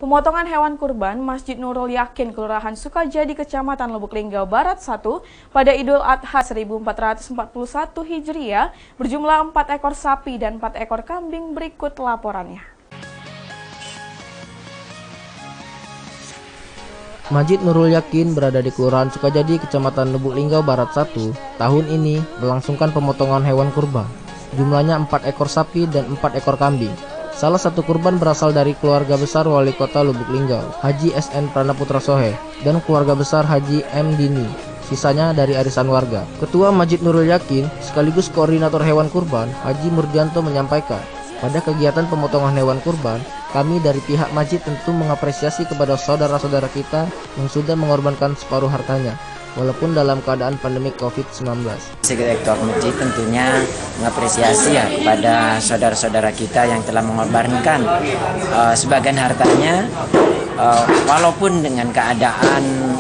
Pemotongan hewan kurban Masjid Nurul Yakin, Kelurahan Sukajadi, Kecamatan Lubuk Linggau Barat 1 pada Idul Adha 1441 Hijriah berjumlah 4 ekor sapi dan 4 ekor kambing. Berikut laporannya. Masjid Nurul Yakin berada di Kelurahan Sukajadi, Kecamatan Lubuk Linggau Barat 1, tahun ini melangsungkan pemotongan hewan kurban. Jumlahnya 4 ekor sapi dan 4 ekor kambing. Salah satu kurban berasal dari keluarga besar Wali Kota Lubuk Linggau, Haji SN Pranaputra Sohe, dan keluarga besar Haji M. Dini. Sisanya dari arisan warga. Ketua Masjid Nurul Yakin sekaligus koordinator hewan kurban, Haji Murdianto, menyampaikan, pada kegiatan pemotongan hewan kurban, kami dari pihak masjid tentu mengapresiasi kepada saudara-saudara kita yang sudah mengorbankan separuh hartanya, walaupun dalam keadaan pandemi COVID-19. Sektor masjid tentunya mengapresiasi ya kepada saudara-saudara kita yang telah mengorbankan sebagian hartanya, walaupun dengan keadaan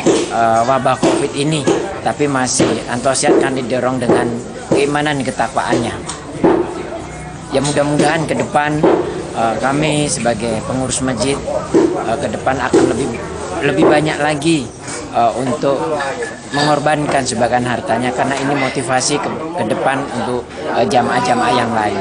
wabah COVID ini, tapi masih antusias kan didorong dengan keimanan ketakwaannya. Ya mudah-mudahan ke depan kami sebagai pengurus masjid ke depan akan lebih banyak lagi untuk mengorbankan sebagian hartanya, karena ini motivasi ke depan untuk jamaah-jamaah yang lain.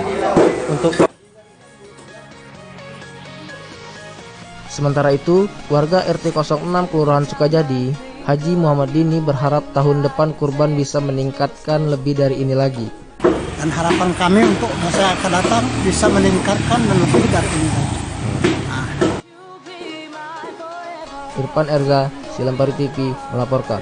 Sementara itu, warga RT 06 Kelurahan Sukajadi, Haji Muhammad Dini, berharap tahun depan kurban bisa meningkatkan lebih dari ini lagi. Dan harapan kami untuk masa akan datang bisa meningkatkan dan lebih dari ini lagi. Irfan Erga, Silambari TV melaporkan.